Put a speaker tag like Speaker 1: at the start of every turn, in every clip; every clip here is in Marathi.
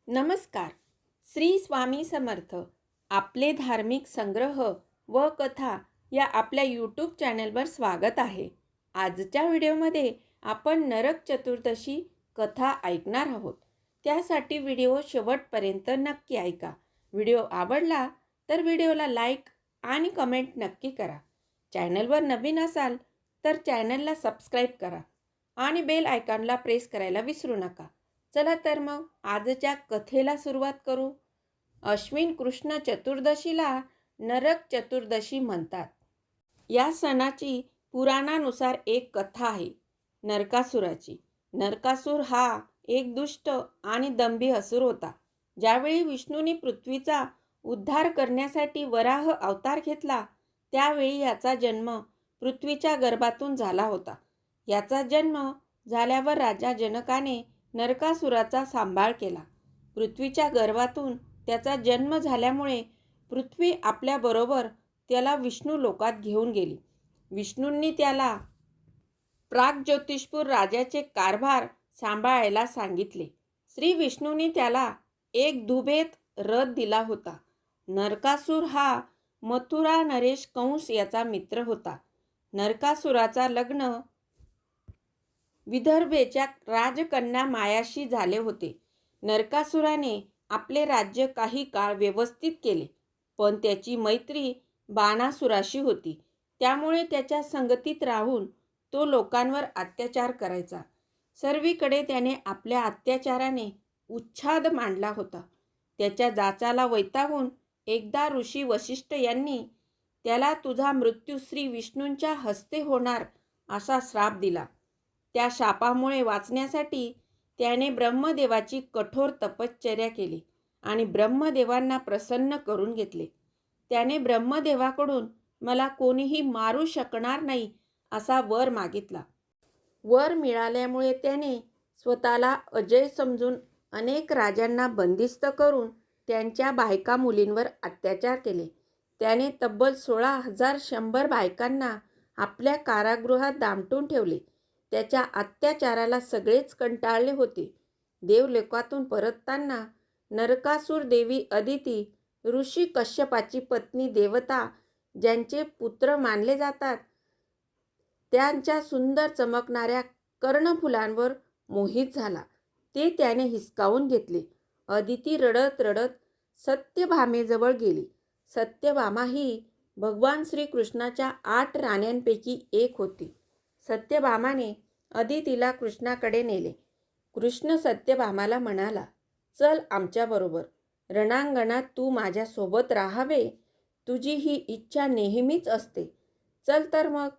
Speaker 1: नमस्कार. श्री स्वामी समर्थ. आपले धार्मिक संग्रह व कथा या आपल्या यूट्यूब चॅनलवर स्वागत आहे. आजच्या व्हिडिओमध्ये आपण नरक चतुर्दशी कथा ऐकणार आहोत. त्यासाठी व्हिडिओ शेवटपर्यंत नक्की ऐका. व्हिडिओ आवडला तर व्हिडिओला लाईक आणि कमेंट नक्की करा. चॅनलवर नवीन असाल तर चॅनलला सबस्क्राईब करा आणि बेल आयकॉनला प्रेस करायला विसरू नका. चला तर मग आजच्या कथेला सुरुवात करू. अश्विन कृष्ण चतुर्दशीला नरक चतुर्दशी म्हणतात. या सणाची पुराणानुसार एक कथा आहे नरकासुराची. नरकासूर हा एक दुष्ट आणि दंभी असुर होता. ज्यावेळी विष्णूंनी पृथ्वीचा उद्धार करण्यासाठी वराह अवतार घेतला त्यावेळी याचा जन्म पृथ्वीच्या गर्भातून झाला होता. याचा जन्म झाल्यावर राजा जनकाने नरकासुराचा सांभाळ केला. पृथ्वीच्या गर्भातून त्याचा जन्म झाल्यामुळे पृथ्वी आपल्याबरोबर त्याला विष्णू लोकात घेऊन गेली. विष्णूंनी त्याला प्राग्ज्योतिषपूर राजाचे कारभार सांभाळायला सांगितले. श्री विष्णूंनी त्याला एक दुभेत रथ दिला होता. नरकासूर हा मथुरा नरेश कंस याचा मित्र होता. नरकासुराचा लग्न विदर्भेच्या राजकन्या मायाशी झाले होते. नरकासुराने आपले राज्य काही काळ व्यवस्थित केले, पण त्याची मैत्री बाणासुराशी होती. त्यामुळे त्याच्या संगतीत राहून तो लोकांवर अत्याचार करायचा. सर्वीकडे त्याने आपल्या अत्याचाराने उच्छाद मांडला होता. त्याच्या जाचाला वैतागून एकदा ऋषी वसिष्ठ यांनी त्याला तुझा मृत्यू श्री विष्णूंच्या हस्ते होणार असा श्राप दिला. त्या शापामुळे वाचण्यासाठी त्याने ब्रह्मदेवाची कठोर तपश्चर्या केली आणि ब्रह्मदेवांना प्रसन्न करून घेतले. त्याने ब्रह्मदेवाकडून मला कोणीही मारू शकणार नाही असा वर मागितला. वर मिळाल्यामुळे त्याने स्वतःला अजय समजून अनेक राजांना बंदिस्त करून त्यांच्या बायका मुलींवर अत्याचार केले. त्याने तब्बल 16,100 बायकांना आपल्या कारागृहात दामटून ठेवले. त्याच्या अत्याचाराला सगळेच कंटाळले होते. देवलोकातून परतताना नरकासूर देवी अदिती, ऋषी कश्यपाची पत्नी देवता ज्यांचे पुत्र मानले जातात, त्यांच्या सुंदर चमकणाऱ्या कर्णफुलांवर मोहित झाला. ते त्याने हिसकावून घेतले. अदिती रडत रडत सत्यभामेजवळ गेली. सत्यभामा ही भगवान श्रीकृष्णाच्या 8 राण्यांपैकी एक होती. सत्यभामाने अदितीला कृष्णाकडे नेले. कृष्ण सत्यभामाला म्हणाला, चल आमच्याबरोबर. रणांगणात तू माझ्यासोबत राहावे, तुझी ही इच्छा नेहमीच असते. चल तर मग.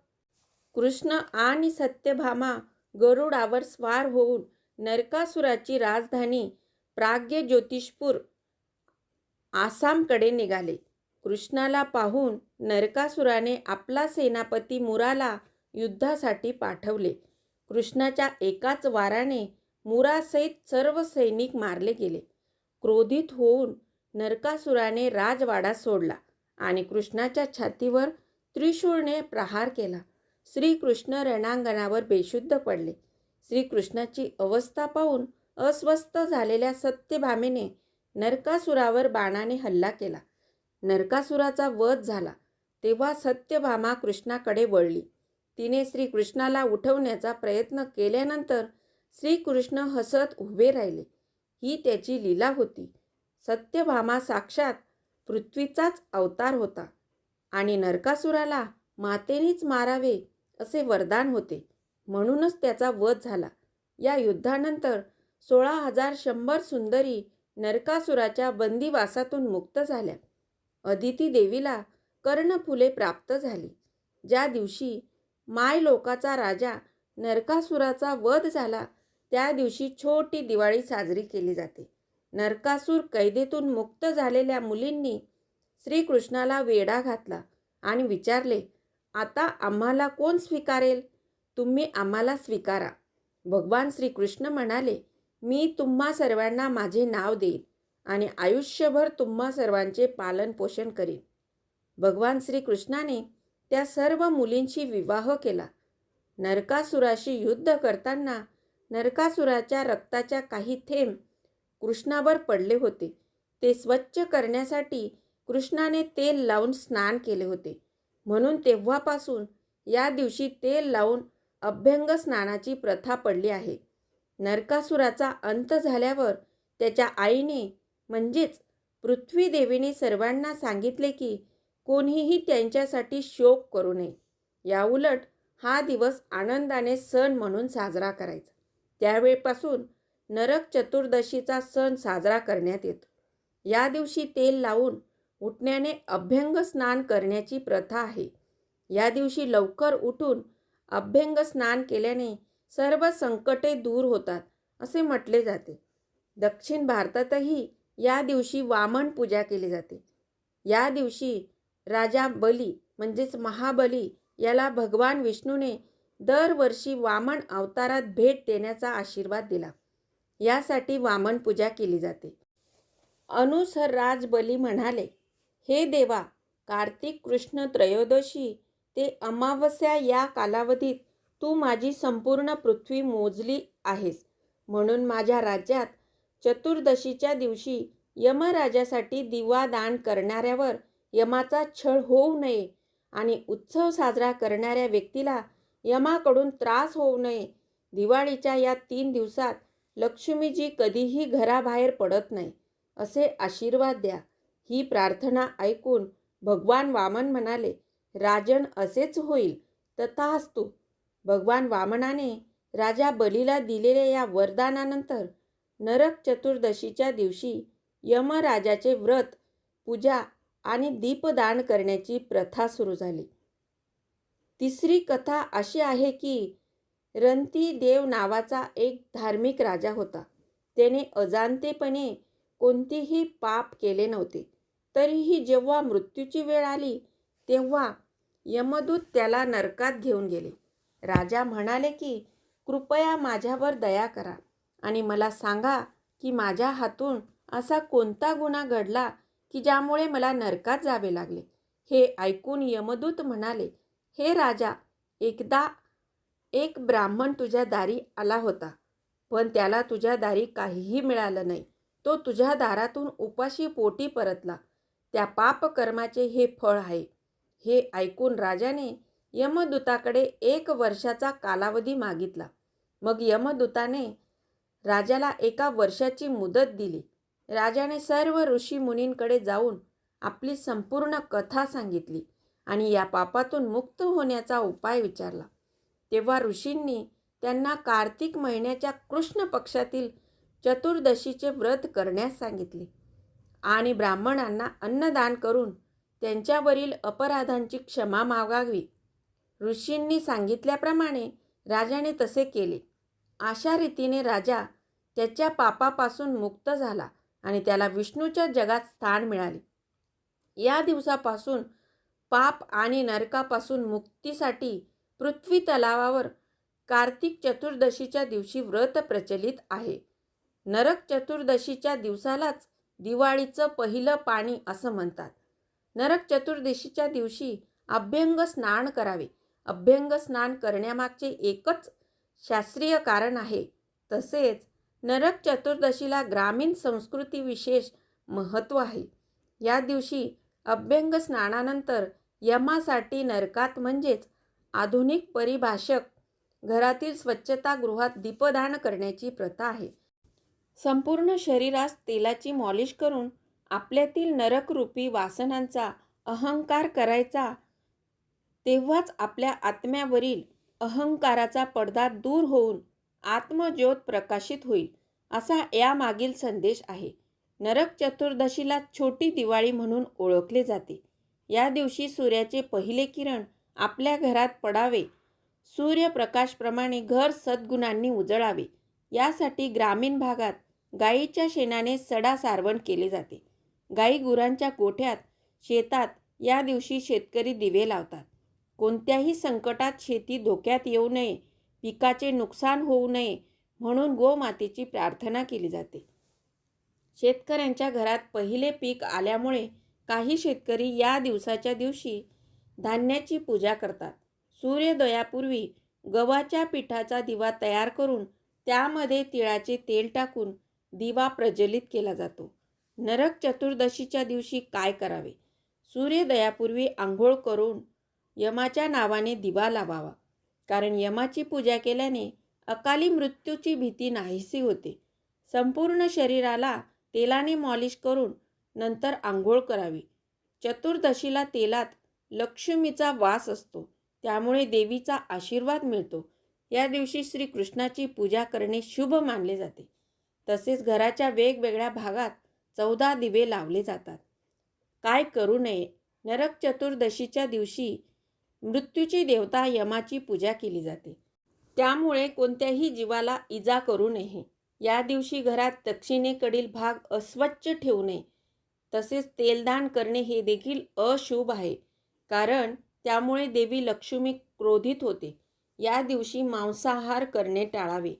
Speaker 1: कृष्ण आणि सत्यभामा गरुडावर स्वार होऊन नरकासुराची राजधानी प्राग्ज्योतिषपूर आसामकडे निघाले. कृष्णाला पाहून नरकासुराने आपला सेनापती मुराला युद्धासाठी पाठवले. कृष्णाच्या एकाच वाराने मुरासहित सर्व सैनिक मारले गेले. क्रोधित होऊन नरकासुराने राजवाडा सोडला आणि कृष्णाच्या छातीवर त्रिशूळने प्रहार केला. श्रीकृष्ण रणांगणावर बेशुद्ध पडले. श्रीकृष्णाची अवस्था पाहून अस्वस्थ झालेल्या सत्यभामेने नरकासुरावर बाणाने हल्ला केला. नरकासुराचा वध झाला तेव्हा सत्यभामा कृष्णाकडे वळली. तिने श्रीकृष्णाला उठवण्याचा प्रयत्न केल्यानंतर श्रीकृष्ण हसत उभे राहिले. ही त्याची लीला होती. सत्यभामा साक्षात पृथ्वीचाच अवतार होता आणि नरकासुराला मातेनेच मारावे असे वरदान होते. म्हणूनच त्याचा वध झाला. या युद्धानंतर 16,100 सुंदरी नरकासुराच्या बंदिवासातून मुक्त झाल्या. अदिती देवीला कर्णफुले प्राप्त झाली. ज्या दिवशी मायलोकाचा राजा नरकासुराचा वध झाला त्या दिवशी छोटी दिवाळी साजरी केली जाते. नरकासूर कैदेतून मुक्त झालेल्या मुलींनी श्रीकृष्णाला वेढा घातला आणि विचारले, आता आम्हाला कोण स्वीकारेल? तुम्ही आम्हाला स्वीकारा. भगवान श्रीकृष्ण म्हणाले, मी तुम्हा सर्वांना माझे नाव देईन आणि आयुष्यभर तुम्हा सर्वांचे पालन पोषण करीन. भगवान श्रीकृष्णाने त्या सर्व मुलींशी विवाह केला. नरकासुराशी युद्ध करताना नरकासुराच्या रक्ताच्या काही थेंब कृष्णावर पडले होते. ते स्वच्छ करण्यासाठी कृष्णाने तेल लावून स्नान केले होते. म्हणून तेव्हापासून या दिवशी तेल लावून अभ्यंग स्नानाची प्रथा पडली आहे. नरकासुराचा अंत झाल्यावर त्याच्या आईने म्हणजेच पृथ्वी देवीने सर्वांना सांगितले की कोणीही त्यांच्यासाठी शोक करू नये. याउलट हा दिवस आनंदाने सण म्हणून साजरा करायचा. त्यावेळपासून नरक चतुर्दशीचा सण साजरा करण्यात येतो. या दिवशी तेल लावून उठण्याने अभ्यंग स्नान करण्याची प्रथा आहे. या दिवशी लवकर उठून अभ्यंग स्नान केल्याने सर्व संकटे दूर होतात असे म्हटले जाते. दक्षिण भारतातही या दिवशी वामन पूजा केली जाते. या दिवशी राजा बली म्हणजेच महाबली याला भगवान विष्णूने दरवर्षी वामन अवतारात भेट देण्याचा आशीर्वाद दिला. यासाठी वामन पूजा केली जाते. अनुसराज बली म्हणाले, हे देवा, कार्तिक कृष्ण त्रयोदशी ते अमावस्या या कालावधीत तू माझी संपूर्ण पृथ्वी मोजली आहेस. म्हणून माझ्या राज्यात चतुर्दशीच्या दिवशी यमराजासाठी दिवादान करणाऱ्यावर यमाचा छळ होऊ नये आणि उत्सव साजरा करणाऱ्या व्यक्तीला यमाकडून त्रास होऊ नये. दिवाळीच्या या 3 दिवसात लक्ष्मीजी कधीही घराबाहेर पडत नाही असे आशीर्वाद द्या. ही प्रार्थना ऐकून भगवान वामन म्हणाले, राजन, असेच होईल. तथास्तु. भगवान वामनाने राजा बलीला दिलेल्या या वरदानानंतर नरक चतुर्दशीच्या दिवशी यमराजाचे व्रत, पूजा आणि दीपदान करण्याची प्रथा सुरू झाली. तिसरी कथा अशी आहे की रंती देव नावाचा एक धार्मिक राजा होता. त्याने अजाणतेपणे कोणतेही पाप केले नव्हते. तरीही जेव्हा मृत्यूची वेळ आली तेव्हा यमदूत त्याला नरकात घेऊन गेले. राजा म्हणाले की कृपया माझ्यावर दया करा आणि मला सांगा की माझ्या हातून असा कोणता गुन्हा घडला की ज्यामुळे मला नरकात जावे लागले. हे ऐकून यमदूत म्हणाले, हे राजा, एकदा एक ब्राह्मण तुझ्या दारी आला होता, पण त्याला तुझ्या दारी काहीही मिळालं नाही. तो तुझ्या दारातून उपाशी पोटी परतला. त्या पापकर्माचे हे फळ आहे. हे ऐकून राजाने यमदूताकडे 1 वर्षाचा कालावधी मागितला. मग यमदूताने राजाला 1 वर्षाची मुदत दिली. राजाने सर्व ऋषी मुनींकडे जाऊन आपली संपूर्ण कथा सांगितली आणि या पापातून मुक्त होण्याचा उपाय विचारला. तेव्हा ऋषींनी त्यांना कार्तिक महिन्याच्या कृष्ण पक्षातील चतुर्दशीचे व्रत करण्यास सांगितले आणि ब्राह्मणांना अन्नदान करून त्यांच्यावरील अपराधांची क्षमा मागावी. ऋषींनी सांगितल्याप्रमाणे राजाने तसे केले. अशा रीतीने राजा त्याच्या पापापासून मुक्त झाला आणि त्याला विष्णूच्या जगात स्थान मिळाले. या दिवसापासून पाप आणि नरकापासून मुक्तीसाठी पृथ्वी तलावावर कार्तिक चतुर्दशीच्या दिवशी व्रत प्रचलित आहे. नरक चतुर्दशीच्या दिवसालाच दिवाळीचं पहिलं पाणी असं म्हणतात. नरक चतुर्दशीच्या दिवशी अभ्यंग स्नान करावे. अभ्यंग स्नान करण्यामागचे एकच शास्त्रीय कारण आहे. तसेच नरक चतुर्दशीला ग्रामीण संस्कृती विशेष महत्त्व आहे. या दिवशी अभ्यंग स्नानानंतर यमासाठी नरकात म्हणजेच आधुनिक परिभाषक घरातील स्वच्छतागृहात दीपदान करण्याची प्रथा आहे. संपूर्ण शरीरास तेलाची मॉलिश करून आपल्यातील नरकरूपी वासनांचा अहंकार करायचा. तेव्हाच आपल्या आत्म्यावरील अहंकाराचा पडदा दूर होऊन आत्मज्योत प्रकाशित होईल, असा यामागील संदेश आहे. नरक चतुर्दशीला छोटी दिवाळी म्हणून ओळखले जाते. या दिवशी सूर्याचे पहिले किरण आपल्या घरात पडावे. सूर्यप्रकाशप्रमाणे घर सद्गुणांनी उजळावे यासाठी ग्रामीण भागात गायीच्या शेणाने सडा सारवण केले जाते. गाई गुरांच्या गोठ्यात, शेतात या दिवशी शेतकरी दिवे लावतात. कोणत्याही संकटात शेती धोक्यात येऊ नये, पिकाचे नुकसान होऊ नये म्हणून गोमातेची प्रार्थना केली जाते. शेतकऱ्यांच्या घरात पहिले पीक आल्यामुळे काही शेतकरी या दिवसाच्या दिवशी धान्याची पूजा करतात. सूर्योदयापूर्वी गव्हाच्या पिठाचा दिवा तयार करून त्यामध्ये तिळाचे तेल टाकून दिवा प्रज्वलित केला जातो. नरक चतुर्दशीच्या दिवशी काय करावे? सूर्योदयापूर्वी आंघोळ करून यमाच्या नावाने दिवा लावावा. कारण यमाची पूजा केल्याने अकाली मृत्यूची भीती नाहीशी होते. संपूर्ण शरीराला तेलाने मॉलिश करून नंतर आंघोळ करावी. चतुर्दशीला तेलात लक्ष्मीचा वास असतो, त्यामुळे देवीचा आशीर्वाद मिळतो. या दिवशी श्रीकृष्णाची पूजा करणे शुभ मानले जाते. तसेच घराच्या वेगवेगळ्या भागात 14 दिवे लावले जातात. काय करू नये? नरक चतुर्दशीच्या दिवशी मृत्यूची देवता यमाची पूजा केली जाते. त्यामुळे कोणत्याही जीवाला इजा करू नये. या दिवशी घरात दक्षिणेकडील भाग अस्वच्छ ठेवू नये. तसेच तेलदान करणे हे देखील अशुभ आहे, कारण त्यामुळे देवी लक्ष्मी क्रोधित होते. या दिवशी मांसाहार करणे टाळावे.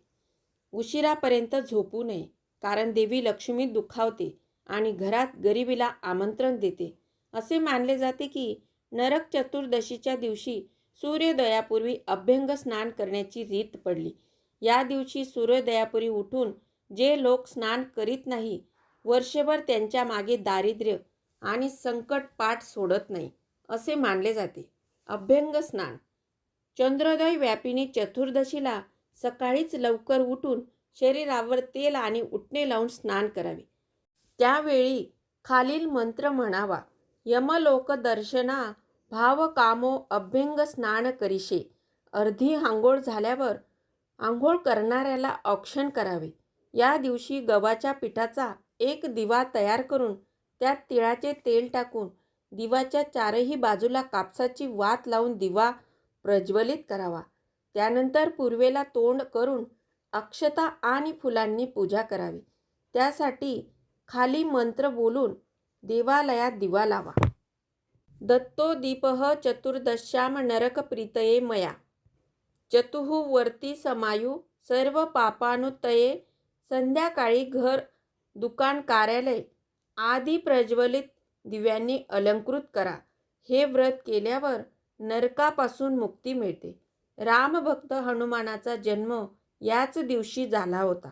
Speaker 1: उशिरापर्यंत झोपू नये, कारण देवी लक्ष्मी दुखावते आणि घरात गरिबीला आमंत्रण देते. असे मानले जाते की नरक चतुर्दशीच्या दिवशी सूर्योदयापूर्वी अभ्यंग स्नान करण्याची रीत पडली. या दिवशी सूर्योदयापूर्वी उठून जे लोक स्नान करीत नाही, वर्षभर त्यांच्या मागे दारिद्र्य आणि संकट पाठ सोडत नाही, असे मानले जाते. अभ्यंग स्नान. चंद्रोदय व्यापिनी चतुर्दशीला सकाळीच लवकर उठून शरीरावर तेल आणि उटणे लावून स्नान करावे. त्यावेळी खालील मंत्र म्हणावा. यमलोक दर्शना भाव कामो अभ्यंग स्नान करिषे. अर्धी आंघोळ झाल्यावर आंघोळ करणाऱ्याला औक्षण करावे. या दिवशी गव्हाच्या पिठाचा एक दिवा तयार करून त्यात तिळाचे तेल टाकून दिवाच्या चारही बाजूला कापसाची वात लावून दिवा प्रज्वलित करावा. त्यानंतर पूर्वेला तोंड करून अक्षता आणि फुलांनी पूजा करावी. त्यासाठी खाली मंत्र बोलून देवालयात दिवा लावा. दत्तो दीपः चतुर्दश्याम नरक प्रीतये मया. चतुः वर्ती समायु सर्व पापानुत्तये. संध्याकाळी घर, दुकान, कार्यालय आदी प्रज्वलित दिव्यांनी अलंकृत करा. हे व्रत केल्यावर नरकापासून मुक्ती मिळते. रामभक्त हनुमानाचा जन्म याच दिवशी झाला होता.